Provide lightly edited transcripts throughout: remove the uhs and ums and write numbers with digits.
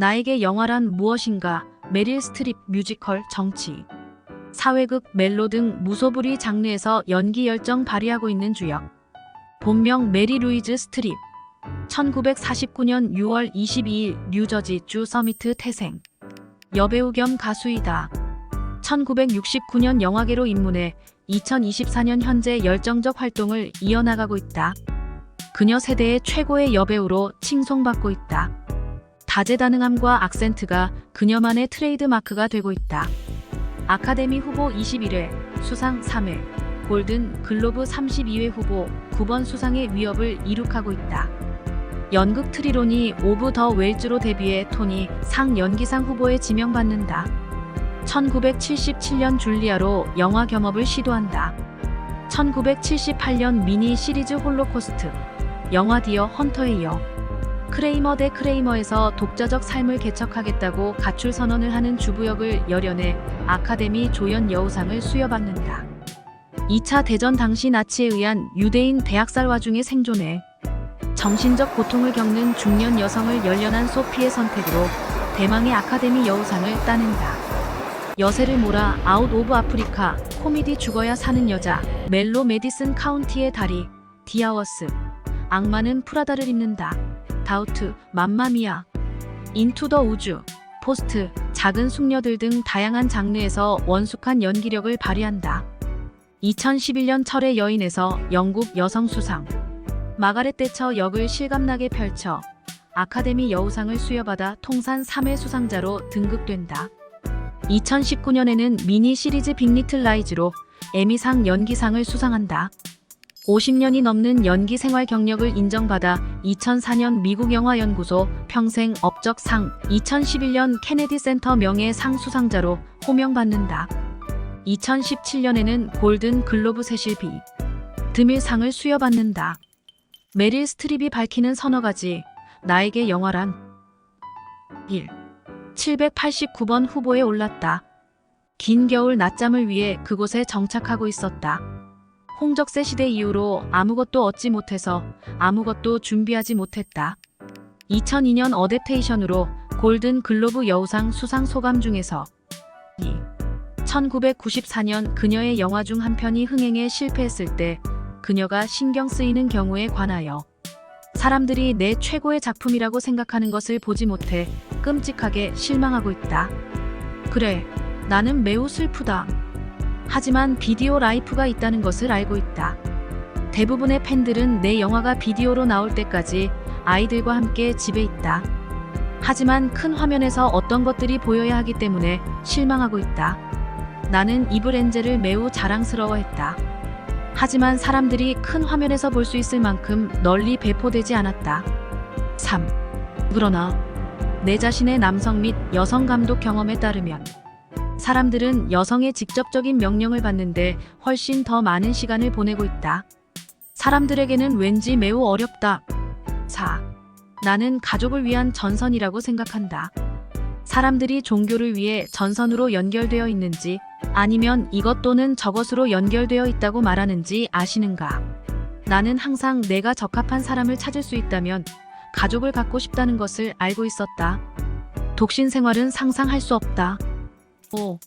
나에게 영화란 무엇인가? 메릴 스트립 뮤지컬, 정치, 사회극, 멜로 등 무소불위 장르에서 연기 열정 발휘하고 있는 주역. 본명 메리 루이즈 스트립. 1949년 6월 22일 뉴저지 주 서미트 태생. 여배우 겸 가수이다. 1969년 영화계로 입문해 2024년 현재 열정적 활동을 이어나가고 있다. 그녀 세대의 최고의 여배우로 칭송받고 있다. 다재다능함과 악센트가 그녀만의 트레이드 마크가 되고 있다. 아카데미 후보 21회, 수상 3회, 골든 글로브 32회 후보 9번 수상의 위협을 이룩하고 있다. 연극 트리로니 오브 더 웰즈로 데뷔해 토니 상 연기상 후보에 지명받는다. 1977년 줄리아로 영화 겸업을 시도한다. 1978년 미니 시리즈 홀로코스트, 영화 디어 헌터에 이어 크레이머 대 크레이머에서 독자적 삶을 개척하겠다고 가출 선언을 하는 주부역을 열연해 아카데미 조연 여우상을 수여받는다. 2차 대전 당시 나치에 의한 유대인 대학살 와중에 생존해 정신적 고통을 겪는 중년 여성을 열연한 소피의 선택으로 대망의 아카데미 여우상을 따낸다. 여세를 몰아 아웃 오브 아프리카, 코미디 죽어야 사는 여자, 멜로 메디슨 카운티의 다리, 디아워스, 악마는 프라다를 입는다, 다우트, 맘마미아, 인투 더 우주, 포스트, 작은 숙녀들 등 다양한 장르에서 원숙한 연기력을 발휘한다. 2011년 철의 여인에서 영국 여성 수상, 마가렛 대처 역을 실감나게 펼쳐 아카데미 여우상을 수여받아 통산 3회 수상자로 등극된다. 2019년에는 미니 시리즈 빅리틀 라이즈로 에미상 연기상을 수상한다. 50년이 넘는 연기 생활 경력을 인정받아 2004년 미국 영화연구소 평생 업적상, 2011년 케네디 센터 명예상 수상자로 호명받는다. 2017년에는 골든 글로브 세실비 드밀상을 수여받는다. 메릴 스트립이 밝히는 서너 가지. 나에게 영화란. 1. 789번 후보에 올랐다. 긴 겨울 낮잠을 위해 그곳에 정착하고 있었다. 홍적세 시대 이후로 아무것도 얻지 못해서 아무것도 준비하지 못했다. 2002년 어댑테이션으로 골든 글로브 여우상 수상 소감 중에서 2. 1994년 그녀의 영화 중 한 편이 흥행에 실패했을 때 그녀가 신경 쓰이는 경우에 관하여 사람들이 내 최고의 작품이라고 생각하는 것을 보지 못해 끔찍하게 실망하고 있다. 그래, 나는 매우 슬프다. 하지만 비디오 라이프가 있다는 것을 알고 있다. 대부분의 팬들은 내 영화가 비디오로 나올 때까지 아이들과 함께 집에 있다. 하지만 큰 화면에서 어떤 것들이 보여야 하기 때문에 실망하고 있다. 나는 이블 엔젤을 매우 자랑스러워했다. 하지만 사람들이 큰 화면에서 볼 수 있을 만큼 널리 배포되지 않았다. 3. 그러나 내 자신의 남성 및 여성 감독 경험에 따르면 사람들은 여성의 직접적인 명령을 받는데 훨씬 더 많은 시간을 보내고 있다. 사람들에게는 왠지 매우 어렵다. 4. 나는 가족을 위한 전선이라고 생각한다. 사람들이 종교를 위해 전선으로 연결되어 있는지 아니면 이것 또는 저것으로 연결되어 있다고 말하는지 아시는가? 나는 항상 내가 적합한 사람을 찾을 수 있다면 가족을 갖고 싶다는 것을 알고 있었다. 독신 생활은 상상할 수 없다. 5.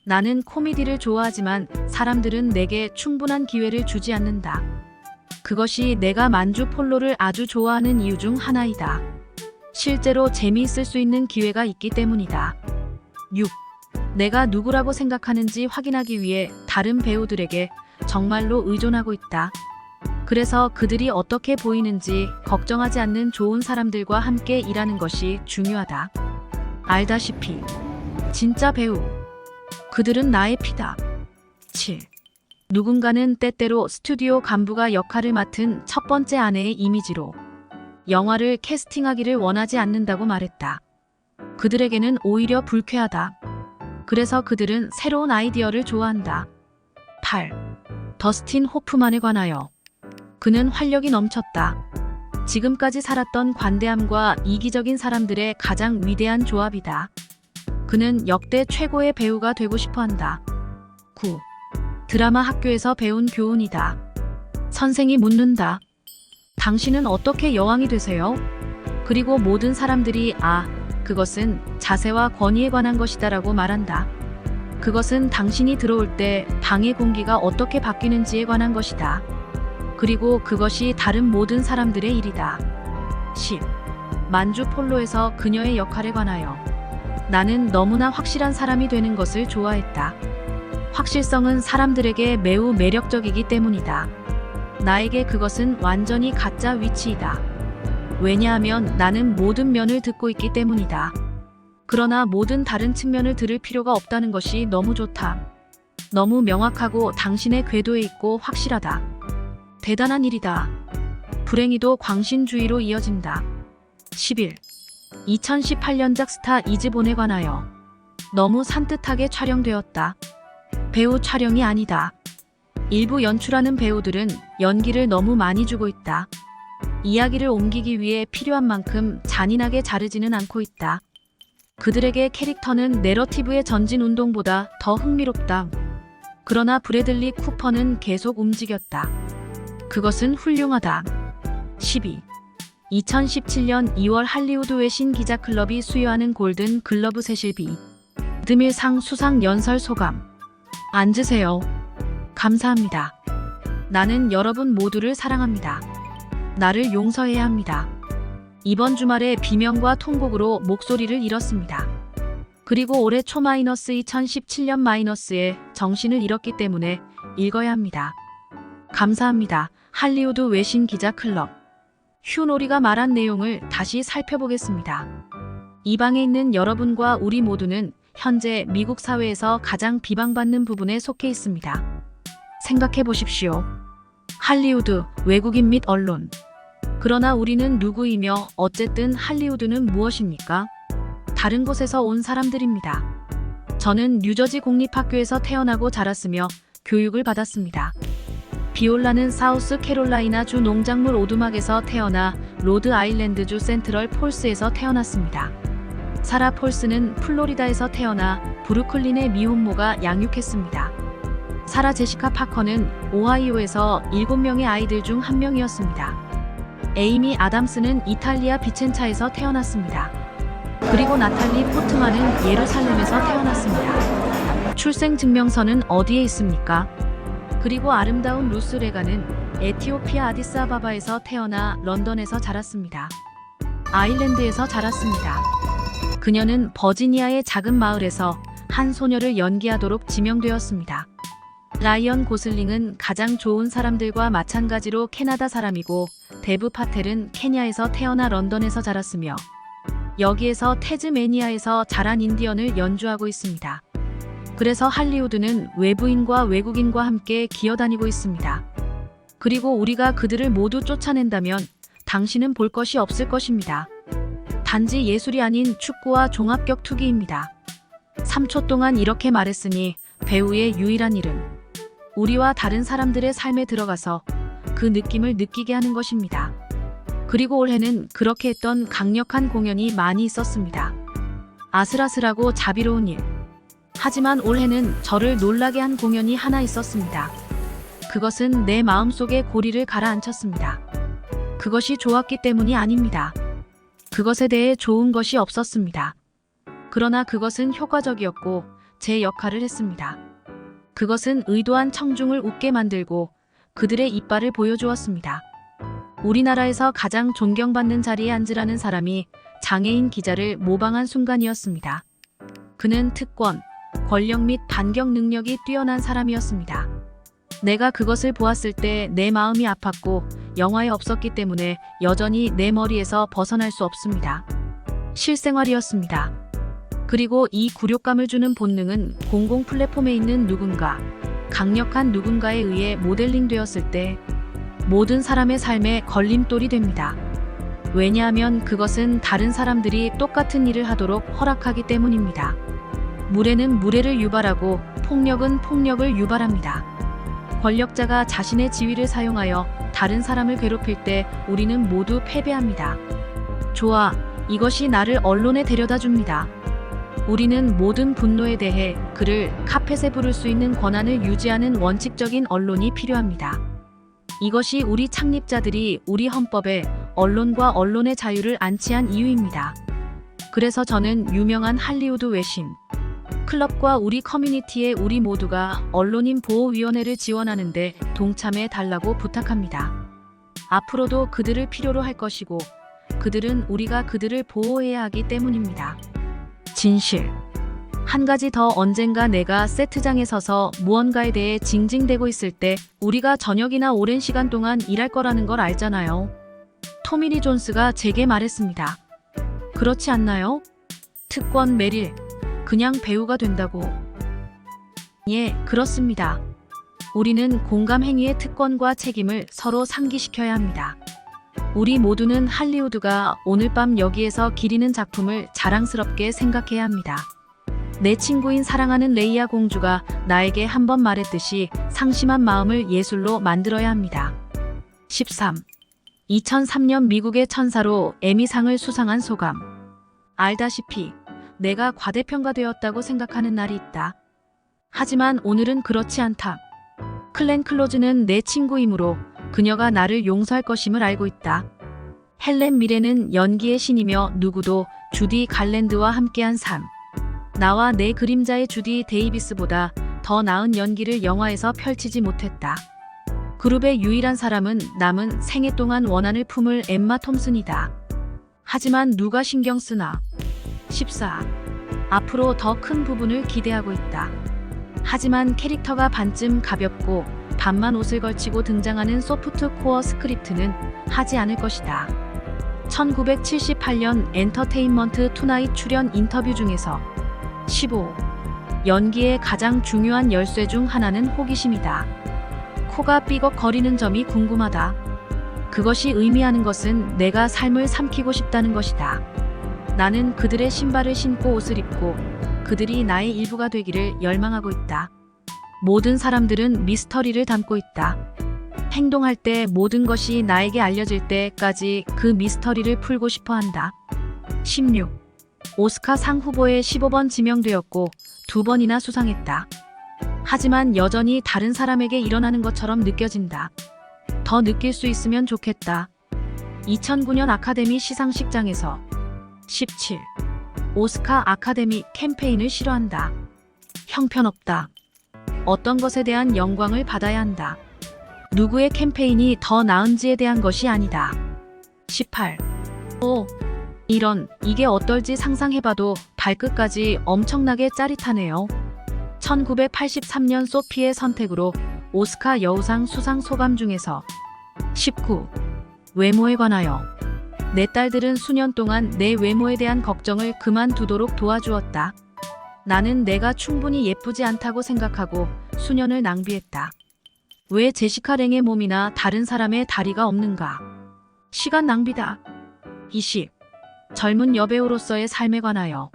나는 코미디를 좋아하지만 사람들은 내게 충분한 기회를 주지 않는다. 그것이 내가 만주 폴로를 아주 좋아하는 이유 중 하나이다. 실제로 재미있을 수 있는 기회가 있기 때문이다. 6. 내가 누구라고 생각하는지 확인하기 위해 다른 배우들에게 정말로 의존하고 있다. 그래서 그들이 어떻게 보이는지 걱정하지 않는 좋은 사람들과 함께 일하는 것이 중요하다. 알다시피 진짜 배우, 그들은 나의 피다. 7. 누군가는 때때로 스튜디오 간부가 역할을 맡은 첫 번째 아내의 이미지로 영화를 캐스팅하기를 원하지 않는다고 말했다. 그들에게는 오히려 불쾌하다. 그래서 그들은 새로운 아이디어를 좋아한다. 8. 더스틴 호프만에 관하여. 그는 활력이 넘쳤다. 지금까지 살았던 관대함과 이기적인 사람들의 가장 위대한 조합이다. 그는 역대 최고의 배우가 되고 싶어한다. 9. 드라마 학교에서 배운 교훈이다. 선생이 묻는다. 당신은 어떻게 여왕이 되세요? 그리고 모든 사람들이 그것은 자세와 권위에 관한 것이다라고 말한다. 그것은 당신이 들어올 때 방의 공기가 어떻게 바뀌는지에 관한 것이다. 그리고 그것이 다른 모든 사람들의 일이다. 10. 만주 폴로에서 그녀의 역할에 관하여 나는 너무나 확실한 사람이 되는 것을 좋아했다. 확실성은 사람들에게 매우 매력적이기 때문이다. 나에게 그것은 완전히 가짜 위치이다. 왜냐하면 나는 모든 면을 듣고 있기 때문이다. 그러나 모든 다른 측면을 들을 필요가 없다는 것이 너무 좋다. 너무 명확하고 당신의 궤도에 있고 확실하다. 대단한 일이다. 불행히도 광신주의로 이어진다. 11. 2018년작 스타 이즈본에 관하여 너무 산뜻하게 촬영되었다. 배우 촬영이 아니다. 일부 연출하는 배우들은 연기를 너무 많이 주고 있다. 이야기를 옮기기 위해 필요한 만큼 잔인하게 자르지는 않고 있다. 그들에게 캐릭터는 내러티브의 전진 운동보다 더 흥미롭다. 그러나 브래들리 쿠퍼는 계속 움직였다. 그것은 훌륭하다. 12. 2017년 2월 할리우드 외신 기자클럽이 수여하는 골든 글러브 세실비 드밀상 수상 연설 소감. 앉으세요. 감사합니다. 나는 여러분 모두를 사랑합니다. 나를 용서해야 합니다. 이번 주말에 비명과 통곡으로 목소리를 잃었습니다. 그리고 올해 초 -2017년 마이너스에 정신을 잃었기 때문에 읽어야 합니다. 감사합니다. 할리우드 외신 기자 클럽. 휴노리가 말한 내용을 다시 살펴보겠습니다. 이 방에 있는 여러분과 우리 모두는 현재 미국 사회에서 가장 비방받는 부분에 속해 있습니다. 생각해 보십시오. 할리우드, 외국인 및 언론. 그러나 우리는 누구이며 어쨌든 할리우드는 무엇입니까? 다른 곳에서 온 사람들입니다. 저는 뉴저지 공립학교에서 태어나고 자랐으며 교육을 받았습니다. 비올라는 사우스 캐롤라이나 주 농작물 오두막에서 태어나 로드 아일랜드주 센트럴 폴스에서 태어났습니다. 사라 폴스는 플로리다에서 태어나 브루클린의 미혼모가 양육했습니다. 사라 제시카 파커는 오하이오에서 7명의 아이들 중 한 명이었습니다. 에이미 아담스는 이탈리아 비첸차에서 태어났습니다. 그리고 나탈리 포트만은 예루살렘에서 태어났습니다. 출생증명서는 어디에 있습니까? 그리고 아름다운 루스 레가는 에티오피아 아디스아바바에서 태어나 런던에서 자랐습니다. 아일랜드에서 자랐습니다. 그녀는 버지니아의 작은 마을에서 한 소녀를 연기하도록 지명되었습니다. 라이언 고슬링은 가장 좋은 사람들과 마찬가지로 캐나다 사람이고 데브 파텔은 케냐에서 태어나 런던에서 자랐으며 여기에서 태즈메니아에서 자란 인디언을 연주하고 있습니다. 그래서 할리우드는 외부인과 외국인과 함께 기어다니고 있습니다. 그리고 우리가 그들을 모두 쫓아낸다면 당신은 볼 것이 없을 것입니다. 단지 예술이 아닌 축구와 종합격 투기입니다. 3초 동안 이렇게 말했으니 배우의 유일한 일은 우리와 다른 사람들의 삶에 들어가서 그 느낌을 느끼게 하는 것입니다. 그리고 올해는 그렇게 했던 강력한 공연이 많이 있었습니다. 아슬아슬하고 자비로운 일. 하지만 올해는 저를 놀라게 한 공연이 하나 있었습니다. 그것은 내 마음속에 고리를 가라앉혔습니다. 그것이 좋았기 때문이 아닙니다. 그것에 대해 좋은 것이 없었습니다. 그러나 그것은 효과적이었고 제 역할을 했습니다. 그것은 의도한 청중을 웃게 만들고 그들의 이빨을 보여주었습니다. 우리나라에서 가장 존경받는 자리에 앉으라는 사람이 장애인 기자를 모방한 순간이었습니다. 그는 특권, 권력 및 반격 능력이 뛰어난 사람이었습니다. 내가 그것을 보았을 때 내 마음이 아팠고 영화에 없었기 때문에 여전히 내 머리에서 벗어날 수 없습니다. 실생활이었습니다. 그리고 이 굴욕감을 주는 본능은 공공 플랫폼에 있는 누군가, 강력한 누군가에 의해 모델링 되었을 때 모든 사람의 삶에 걸림돌이 됩니다. 왜냐하면 그것은 다른 사람들이 똑같은 일을 하도록 허락하기 때문입니다. 무례는 무례를 유발하고 폭력은 폭력을 유발합니다. 권력자가 자신의 지위를 사용하여 다른 사람을 괴롭힐 때 우리는 모두 패배합니다. 좋아, 이것이 나를 언론에 데려다 줍니다. 우리는 모든 분노에 대해 그를 카펫에 부를 수 있는 권한을 유지하는 원칙적인 언론이 필요합니다. 이것이 우리 창립자들이 우리 헌법에 언론과 언론의 자유를 안치한 이유입니다. 그래서 저는 유명한 할리우드 외신 클럽과 우리 커뮤니티의 우리 모두가 언론인 보호위원회를 지원하는데 동참해 달라고 부탁합니다. 앞으로도 그들을 필요로 할 것이고 그들은 우리가 그들을 보호해야 하기 때문입니다. 진실. 한 가지 더, 언젠가 내가 세트장에 서서 무언가에 대해 징징대고 있을 때 우리가 저녁이나 오랜 시간 동안 일할 거라는 걸 알잖아요. 토미리 존스가 제게 말했습니다. 그렇지 않나요? 특권 메릴, 그냥 배우가 된다고. 예, 그렇습니다. 우리는 공감 행위의 특권과 책임을 서로 상기시켜야 합니다. 우리 모두는 할리우드가 오늘 밤 여기에서 기리는 작품을 자랑스럽게 생각해야 합니다. 내 친구인 사랑하는 레이아 공주가 나에게 한 번 말했듯이 상심한 마음을 예술로 만들어야 합니다. 13. 2003년 미국의 천사로 에미상을 수상한 소감. 알다시피 내가 과대평가되었다고 생각하는 날이 있다. 하지만 오늘은 그렇지 않다. 클렌 클로즈는 내 친구이므로 그녀가 나를 용서할 것임을 알고 있다. 헬렌 미레는 연기의 신이며 누구도 주디 갈랜드와 함께한 삶. 나와 내 그림자의 주디 데이비스보다 더 나은 연기를 영화에서 펼치지 못했다. 그룹의 유일한 사람은 남은 생애 동안 원한을 품을 엠마 톰슨이다. 하지만 누가 신경 쓰나? 14. 앞으로 더 큰 부분을 기대하고 있다. 하지만 캐릭터가 반쯤 가볍고 반만 옷을 걸치고 등장하는 소프트 코어 스크립트는 하지 않을 것이다. 1978년 엔터테인먼트 투나잇 출연 인터뷰 중에서 15. 연기의 가장 중요한 열쇠 중 하나는 호기심이다. 코가 삐걱거리는 점이 궁금하다. 그것이 의미하는 것은 내가 삶을 삼키고 싶다는 것이다. 나는 그들의 신발을 신고 옷을 입고 그들이 나의 일부가 되기를 열망하고 있다. 모든 사람들은 미스터리를 담고 있다. 행동할 때 모든 것이 나에게 알려질 때까지 그 미스터리를 풀고 싶어 한다. 16. 오스카상 후보에 15번 지명되었고 2번이나 수상했다. 하지만 여전히 다른 사람에게 일어나는 것처럼 느껴진다. 더 느낄 수 있으면 좋겠다. 2009년 아카데미 시상식장에서 17. 오스카 아카데미 캠페인을 싫어한다. 형편없다. 어떤 것에 대한 영광을 받아야 한다. 누구의 캠페인이 더 나은지에 대한 것이 아니다. 18. 이게 어떨지 상상해봐도 발끝까지 엄청나게 짜릿하네요. 1983년 소피의 선택으로 오스카 여우상 수상 소감 중에서 19. 외모에 관하여. 내 딸들은 수년 동안 내 외모에 대한 걱정을 그만두도록 도와주었다. 나는 내가 충분히 예쁘지 않다고 생각하고 수년을 낭비했다. 왜 제시카 랭의 몸이나 다른 사람의 다리가 없는가? 시간 낭비다. 20. 젊은 여배우로서의 삶에 관하여.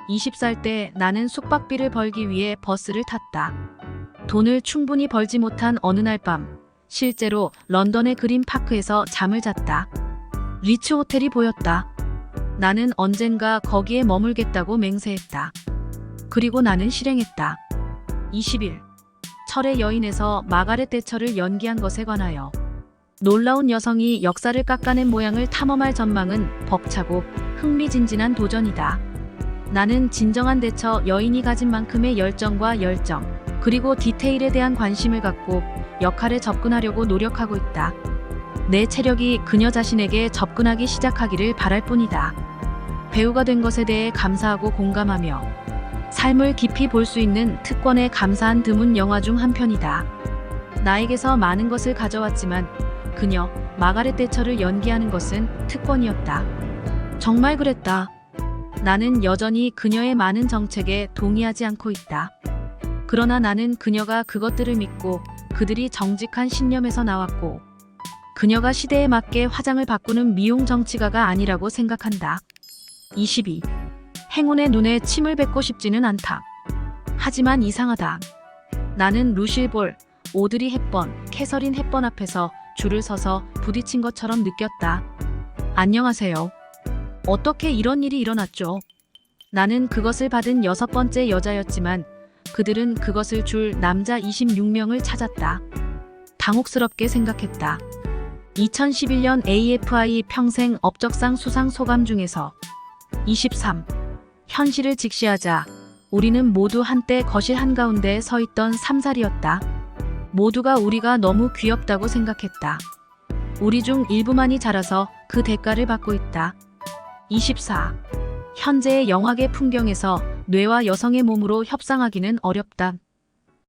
20살 때 나는 숙박비를 벌기 위해 버스를 탔다. 돈을 충분히 벌지 못한 어느 날 밤, 실제로 런던의 그린 파크에서 잠을 잤다. 리츠 호텔이 보였다. 나는 언젠가 거기에 머물겠다고 맹세했다. 그리고 나는 실행했다. 21. 철의 여인에서 마가렛 대처를 연기한 것에 관하여. 놀라운 여성이 역사를 깎아낸 모양을 탐험할 전망은 벅차고 흥미진진한 도전이다. 나는 진정한 대처 여인이 가진 만큼의 열정과 열정, 그리고 디테일에 대한 관심을 갖고 역할에 접근하려고 노력하고 있다. 내 체력이 그녀 자신에게 접근하기 시작하기를 바랄 뿐이다. 배우가 된 것에 대해 감사하고 공감하며 삶을 깊이 볼 수 있는 특권에 감사한 드문 영화 중 한 편이다. 나에게서 많은 것을 가져왔지만 그녀 마가렛 대처를 연기하는 것은 특권이었다. 정말 그랬다. 나는 여전히 그녀의 많은 정책에 동의하지 않고 있다. 그러나 나는 그녀가 그것들을 믿고 그들이 정직한 신념에서 나왔고 그녀가 시대에 맞게 화장을 바꾸는 미용 정치가가 아니라고 생각한다. 22. 행운의 눈에 침을 뱉고 싶지는 않다. 하지만 이상하다. 나는 루실 볼, 오드리 헵번, 캐서린 헵번 앞에서 줄을 서서 부딪힌 것처럼 느꼈다. 안녕하세요. 어떻게 이런 일이 일어났죠? 나는 그것을 받은 6번째 여자였지만 그들은 그것을 줄 남자 26명을 찾았다. 당혹스럽게 생각했다. 2011년 AFI 평생 업적상 수상 소감 중에서 23. 현실을 직시하자. 우리는 모두 한때 거실 한가운데에 서 있던 3살이었다. 모두가 우리가 너무 귀엽다고 생각했다. 우리 중 일부만이 자라서 그 대가를 받고 있다. 24. 현재의 영화계 풍경에서 뇌와 여성의 몸으로 협상하기는 어렵다.